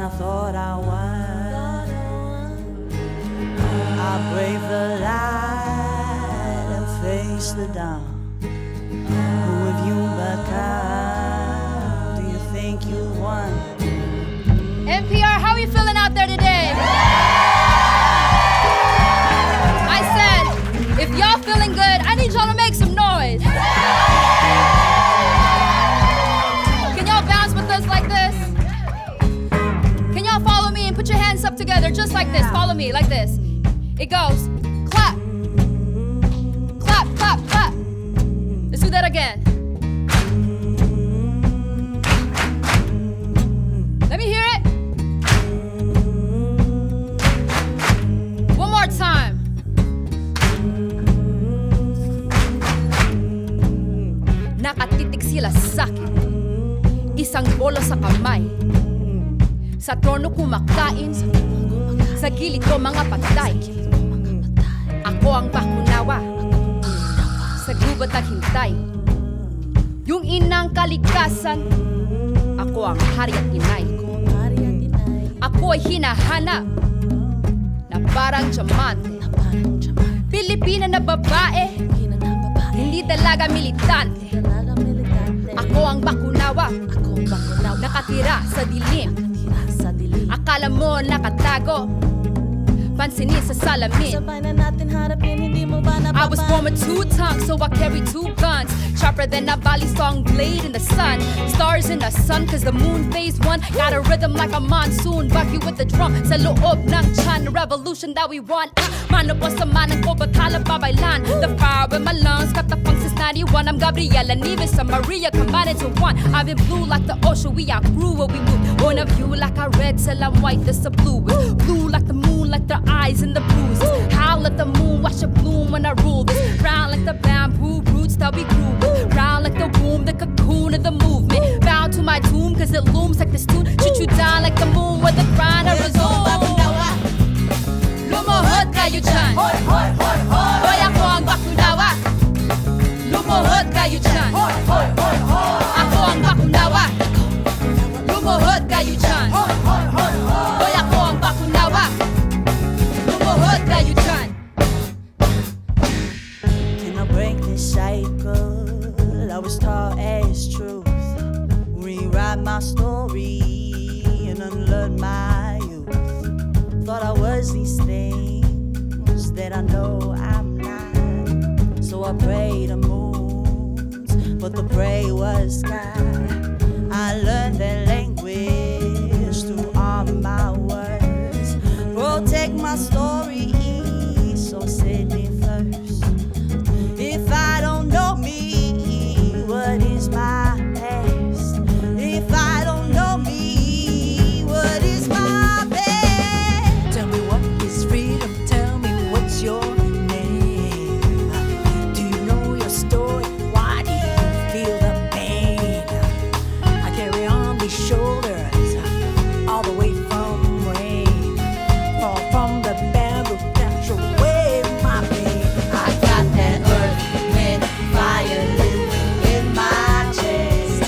I thought I won. I brave the light and face the dawn. Who have you become? Do you think you won? NPR, how are you feeling out there today? I said, if y'all feeling good, I need y'all to make some noise. Can y'all bounce with us like this? Can y'all follow me and put your hands up together just like this? Follow me like this. It goes, clap. Clap, clap, clap. Let's do that again. Let me hear it. One more time. Nakatitig sila sa'kin, isang bola sa kamay. Sa trono kumakain, sa gilid ko mga patay. Ako ang Bakunawa, sa gubat naghintay. Yung inang kalikasan, ako ang hari at inay. Ako ay hinahanap na parang diamante. Pilipina na babae, hindi dalaga militante. Ako ang Bakunawa, nakatira sa dilim. Akala mo nakatago, pansinin sa salamin. I was born with two tongues, so I carry two guns. Sharper than a volley song blade in the sun. Stars in the sun, cause the moon phase one. Got a rhythm like a monsoon, rock you with the drum. Sa loob ng chan, revolution that we want. Mano po sa manang ko, ba't hala babaylan? The fire in my lungs, katapang since 91. I'm Gabriela Nieves, I'm Maria, combined into one. I've been blue like the ocean, we outgrew what we moved. One of you like a red, till I'm white, this a blue. Blue like the moon, like the eyes and the bruises. Howl at the moon, watch it bloom when I rule this. Round like the bamboo roots that we grew with. Round like the womb, the cocoon of the movement. Bound to my tomb, cause it looms like this tune. Shoot you down like the moon with the grind of resume. Lumuhod kayo dyan. Hoy, hoy, hoy, hoy. Hoy, ako ang Bakunawa. Lumuhod kayo dyan. Hoy, hoy, hoy, hoy. Ako ang Bakunawa. Lumuhod kayo dyan. Hoy, hoy, hoy, hoy. Hoy, ako ang Bakunawa. Lumuhod kayo dyan. Can I break this cycle? I was taught as truth. Rewrite my story and unlearn my youth. Thought I was these things that I know I'm not. So I prayed to moons, but the prey was sky. I learned their language through all my words. Protect my story, so set me first. If I don't know me, what is my past? If I don't know me, what is my past? Tell me what is freedom, tell me what's your name. Do you know your story? Why do you feel the pain? I carry on these shoulders all the way from rain. Fall from the bamboo, catch away my pain. I got that earth, wind, fire living in my chest.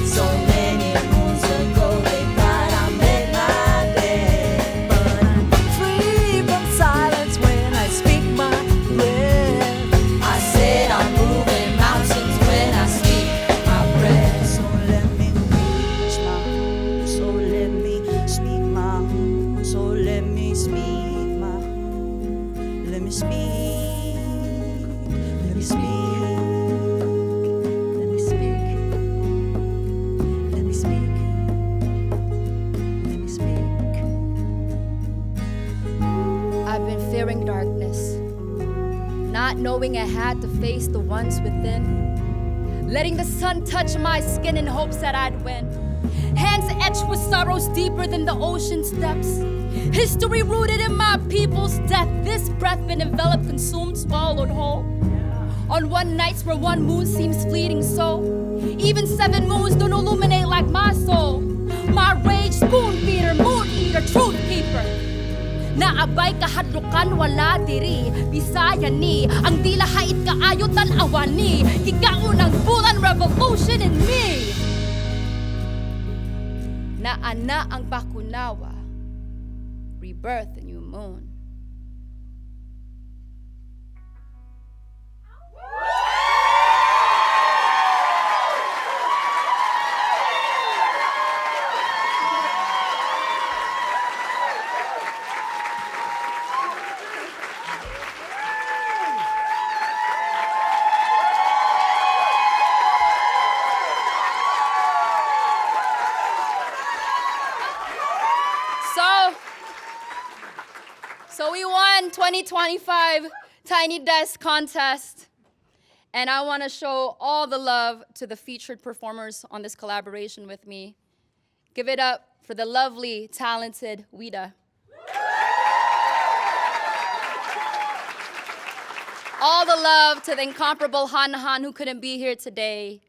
So many moons ago they thought I met my death. But I'm free from silence when I speak my breath. I said I'm moving mountains when I speak my breath. So let me reach my, so let me speak my, so let me speak my, let me speak, let me speak, let me speak, let me speak, let me speak. I've been fearing darkness, not knowing I had to face the ones within. Letting the sun touch my skin in hopes that I'd win. Hands etched with sorrows deeper than the ocean's depths. History rooted in my people's death. This breath been enveloped, consumed, swallowed whole. On one nights where one moon seems fleeting so. Even 7 moons don't illuminate like my soul. My rage, spoon feeder, moon eater, truth keeper. Naabay kahadlukan wala diri Bisaya ni ang dila hait kaayo tan-awa ni Gigaon ang bulan revolution in me. na ana ang Bakunawa, rebirth a new moon. So we won 2025 Tiny Desk Contest. And I want to show all the love to the featured performers on this collaboration with me. Give it up for the lovely, talented Ouida. All the love to the incomparable Han Han who couldn't be here today.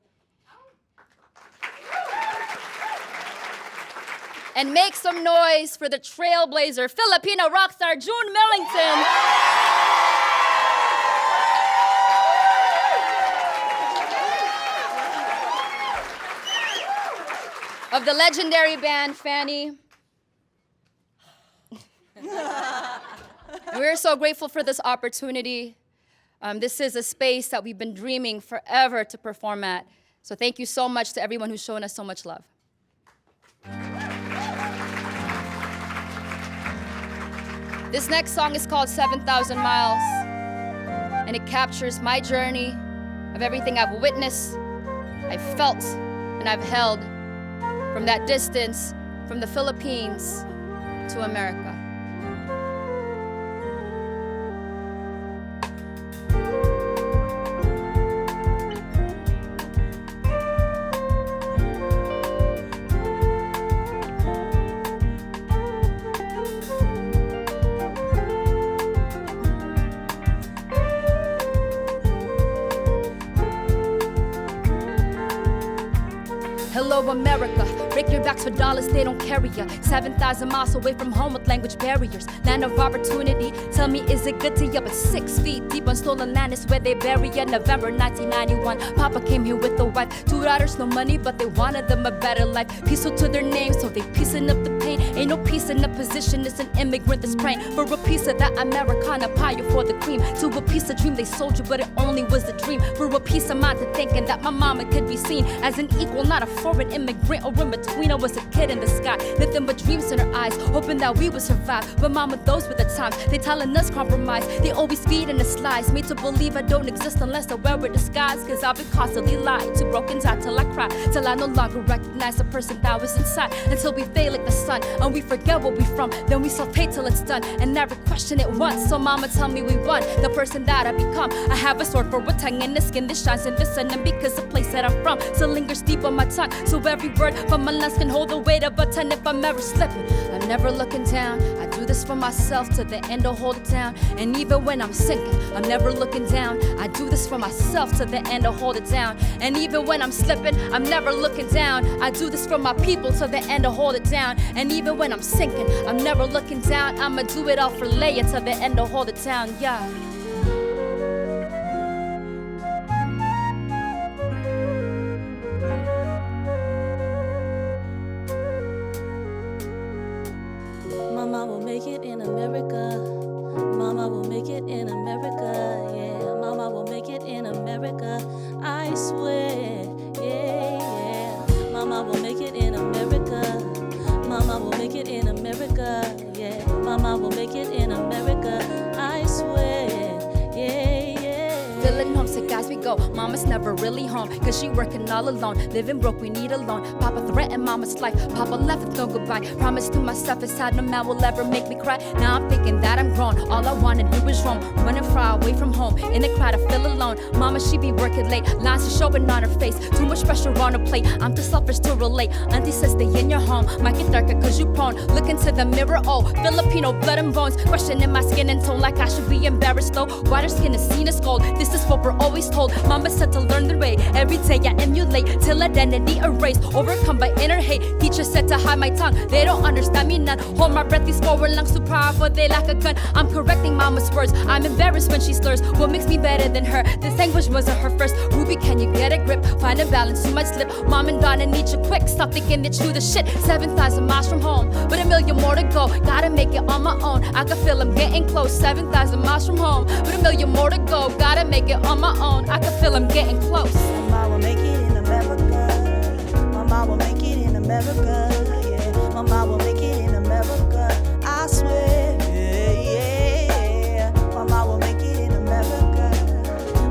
And make some noise for the trailblazer, Filipino rock star June Millington. Of the legendary band Fanny. We're so grateful for this opportunity. This is a space that we've been dreaming forever to perform at. So thank you so much to everyone who's shown us so much love. This next song is called 7,000 Miles, and it captures my journey of everything I've witnessed, I've felt, and I've held from that distance from the Philippines to America. Hello, America. Break your backs for dollars, they don't carry ya. 7,000 miles away from home with language barriers. Land of opportunity. Tell me, is it good to ya? But 6 feet deep on stolen land is where they bury ya. November 1991. Papa came here with a wife. 2 daughters, no money, but they wanted them a better life. Peaceful to their names, so they piecing up the pain. Ain't no peace in the position. It's an immigrant that's praying for a piece of that Americana pie for the cream. To a piece of dream they sold you, but it only was a dream. For a piece of mind to thinking that my mama could be seen as an equal, not a foreign immigrant or in between. I was a kid in the sky, nothing but dreams in her eyes, hoping that we would survive. But mama, those were the times. They telling us compromise. They always feeding us lies, made to believe I don't exist unless I wear a disguise. Cause I've been constantly lied to, broken down till I cry, till I no longer recognize the person that was inside. Until we fade like the sun and we forget where we from, then we self-hate till it's done and never question it once. So mama, tell me we won, the person that I become. I have a sword for a tongue and a skin that shines in the sun, and because the place that I'm from still lingers deep on my tongue. So every word from my lungs can hold the weight of a ton if I'm ever slipping. I'm never looking down. I do this for myself to the end to hold it down. And even when I'm sinking, I'm never looking down. I do this for myself to the end to hold it down. And even when I'm slipping, I'm never looking down. I do this for my people to the end to hold it down. And even when I'm sinking, I'm never looking down. I'ma do it all for Leia to the end to hold it down, yeah. Mama will make it in America. Mama will make it in America. Yeah, Mama will make it in America. I swear. Yeah, yeah. Mama will make it in America. Mama will make it in America. Yeah, Mama will make it in America. I swear. Yeah, yeah. Feeling homesick as we go. Mama's never really home, cause she working all alone. Living broke, we need a loan. Papa threatened mama's life. Papa left with no goodbye. Promise to myself it's sad no man will ever make me cry. Now I'm thinking that I'm grown. All I wanna do is roam, running far away from home. In the crowd I feel alone. Mama, she be working late. Lines are showing on her face. Too much pressure on her plate. I'm too selfish to relate. Auntie says stay in your home. Might get darker cause you prone. Look into the mirror, oh, Filipino blood and bones. Questioning my skin and tone like I should be embarrassed though. Whiter skin is seen as gold. This is what we're always told. Mama said to learn the way. Every day I emulate till identity erased, overcome by inner hate. Teacher said to hide my tongue. They don't understand me none. Hold my breath, these forward lungs too powerful, they lack a gun. I'm correcting mama's words. I'm embarrassed when she slurs. What makes me better than her? This anguish wasn't her first. Ruby, can you get a grip? Find a balance, you might slip. Mom and Donna need you quick. Stop thinking that you the shit. 7,000 miles from home, but a million more to go. Gotta make it on my own. I can feel I'm getting close. 7,000 miles from home, but a million more to go. Gotta make it on my own. I can feel I'm getting close. Mama will make it in America. Mama will make it in America. Yeah, Mama will make it in America. I swear. Yeah, Mama will make it in America.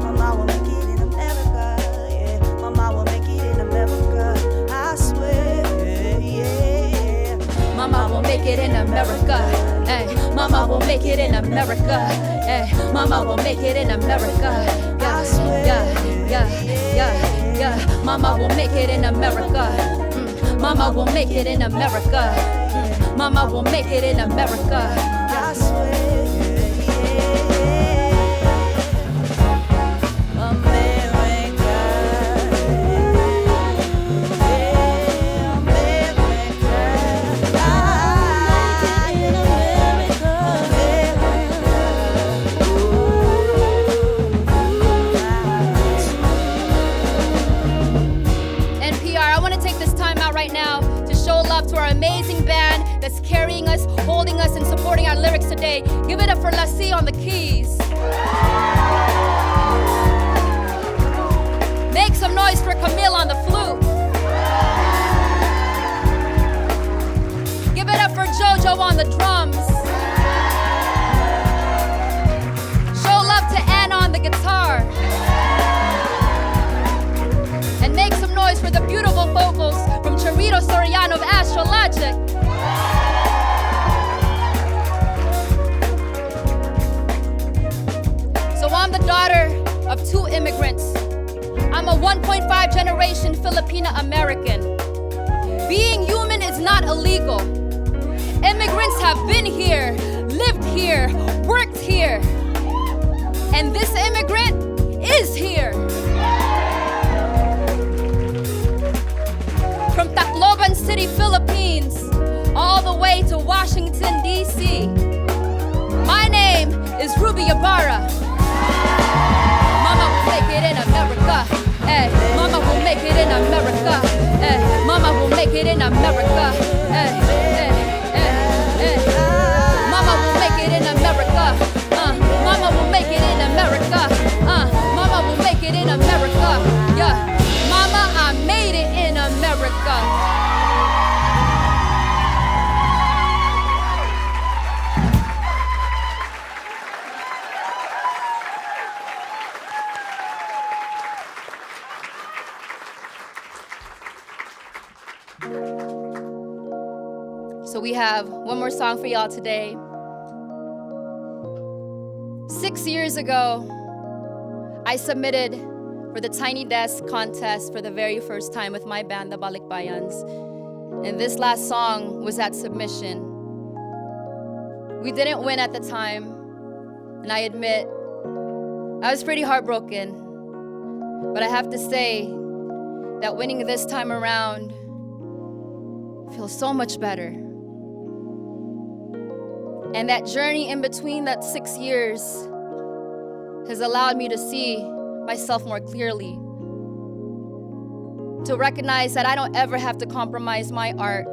Mama will make it in America. Yeah, Mama will make it in America. I swear. Yeah, Mama will make it in America. Hey, Mama will make it in America. Hey, Mama will make it in America. Yeah. Mama will make it in America. Mama will make it in America. Mama will make it in America. I swear. To our amazing band that's carrying us, holding us, and supporting our lyrics today. Give it up for Lassie on the keys. Make some noise for Camille on the flute. Give it up for Jojo on the drums. Show love to Anna on the guitar. And make some noise for the beautiful vocals from Chirito Soriano of Astralogik. So I'm the daughter of two immigrants. I'm a 1.5 generation Filipina American. Being human is not illegal. Immigrants have been here, lived here, worked here. And this immigrant is here. From Tacloban City, Philippines, all the way to Washington, D.C. My name is Ruby Ibarra. Mama will make it in America. Hey, Mama will make it in America. Hey, Mama will make it in America. Hey, hey, hey, hey. Mama will make it in America. Mama will make it in America. Mama will make it in America. Yeah. Mama, I made it in America. So we have one more song for y'all today. 6 years ago, I submitted for the Tiny Desk contest for the very first time with my band, the Balikbayans. And this last song was at submission. We didn't win at the time, and I admit, I was pretty heartbroken. But I have to say that winning this time around feels so much better. And that journey in between that 6 years has allowed me to see myself more clearly. To recognize that I don't ever have to compromise my art,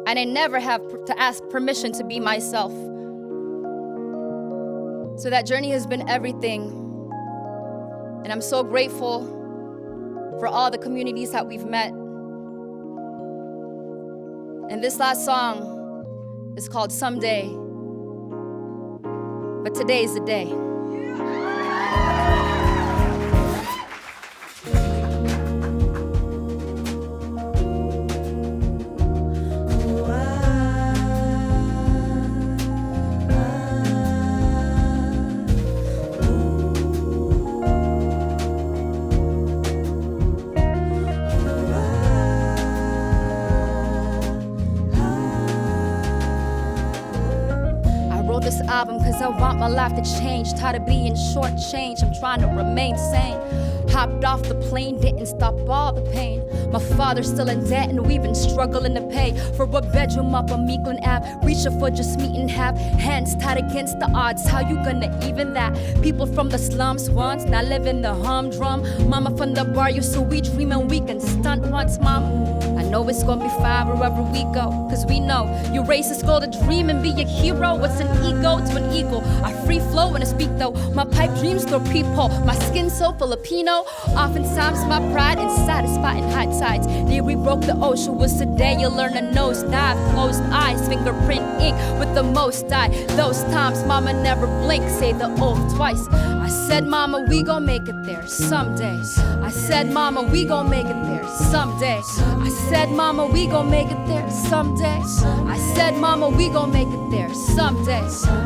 and I never have to ask permission to be myself. So that journey has been everything. And I'm so grateful for all the communities that we've met. And this last song is called Someday. But today is the day. This album cause I want my life to change. Tired of being shortchanged, I'm trying to remain sane. Hopped off the plane, didn't stop all the pain. My father's still in debt and we've been struggling to pay for a bedroom up on Meekland Ave. Reaching for just meat and have hands tied against the odds. How you gonna even that? People from the slums once, now live in the humdrum. Mama from the barrio, so we dreamin' we can stunt once, mama. I know it's gonna be fine wherever we go, cause we know you raise this goal to dream and be a hero. What's an ego to an eagle? I free flow when I speak though. My pipe dreams through peephole. My skin so Filipino. Oftentimes my pride inside is fighting high tides. Day we broke the ocean was today. You learn to nosedive. Closed eyes, fingerprint ink with the most die. Those times mama never blink. Say the oath twice. I said mama we gon' make it there someday. I said mama we gon' make it there someday. I said mama we gon' make it there someday. I said mama we gon' make it there someday.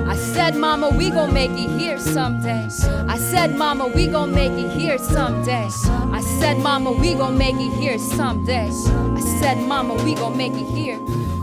I said mama we gon' make it here someday. I said mama we gon' make it here someday. I said mama we gon' make it here someday. I said mama we gon' make it here.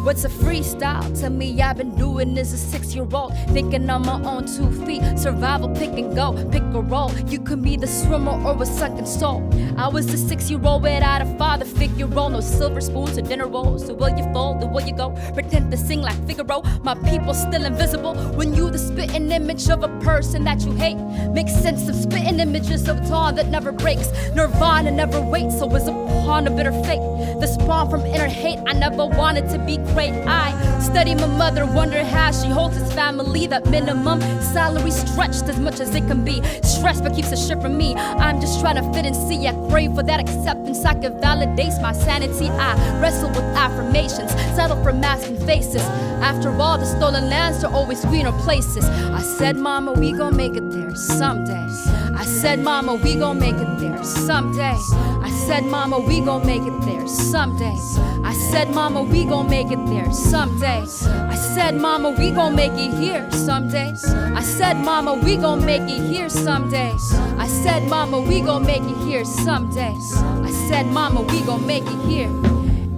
What's a freestyle? To me, I've been doing this as a 6-year-old. Thinking on my own 2 feet. Survival, pick and go, pick a role. You could be the swimmer or a sunken soul. I was a 6-year-old without a father figure role. No silver spoons or dinner rolls. So will you fold or will you go? Pretend to sing like Figaro. My people still invisible. When you the spitting image of a person that you hate. Make sense of spitting images of dawn that never breaks. Nirvana never waits, so is a pawn of bitter fate. The spawn from inner hate, I never wanted to be great. I study my mother, wonder how she holds his family. That minimum salary stretched as much as it can be. Stress but keeps a shit from me. I'm just trying to fit and see. I crave for that acceptance. I could validate my sanity. I wrestle with affirmations, settle for masking faces. After all, the stolen lands are always greener places. I said, mama, we gon' make it there someday. I said, mama, we gon' make it there someday. I said, mama, we gon' make it there someday. I said, mama, we gon' make it there someday. I said, mama, we gon' make it here someday. I said, mama, we gon' make it here someday. I said, mama, we gon' make it here someday. I said, mama, we gon' make it here.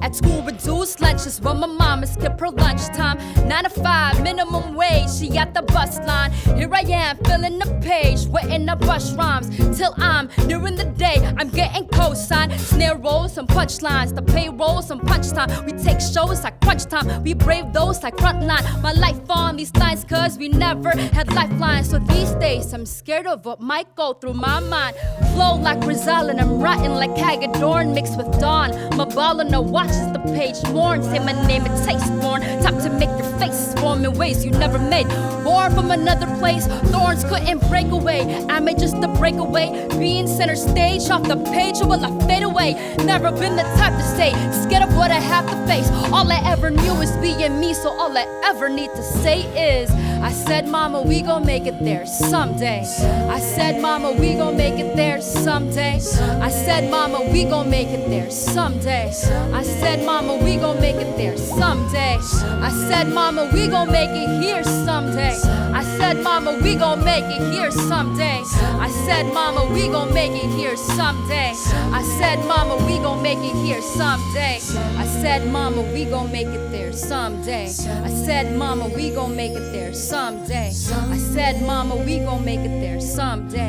At school, reduced lunches when my mama skipped her lunchtime. 9 to 5, minimum wage, she at the bus line. Here I am, filling the page, wetting the brush rhymes. Till I'm nearing the day, I'm getting cosign. Snare rolls, some punchlines, the payroll, some punch time. We take shows like crunch time, we brave those like frontline. My life on these lines, cause we never had lifelines. So these days, I'm scared of what might go through my mind. Flow like Rizal and I'm writing like Hagedorn mixed with Dawn. My ball on the watch is the page worn. Say my name, it tastes born. Time to make your face form in ways you never made. Born from another place, thorns couldn't break away. I made just a breakaway. Being center stage off the page, or will I fade away? Never been the type to stay scared of what I have to face. All I ever knew is being me, so all I ever need to say is I said, mama, we gon' make it there someday. I said, mama, we gon' make it there someday. I said, mama, we gon' make it there someday. I said, mama, we gon' make it there someday. I said, mama, we gon' make it here someday. I said, mama, we gon' make it here someday. I said, mama, we gon' make it here someday. I said, mama, we gon' make it here someday. I said, mama, we gon' make it there someday. I said, mama, we gon' make it there someday. I said, mama, we gon' make it there someday.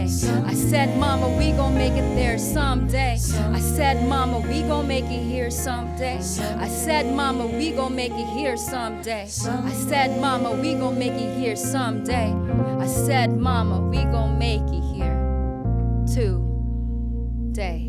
I said, mama, we gon' make it there someday. I said, mama, we gon' make it here someday. I said, mama, we gon' make it here someday. I said, mama, we gon' make it here someday. I said, mama, we gon' make it here today.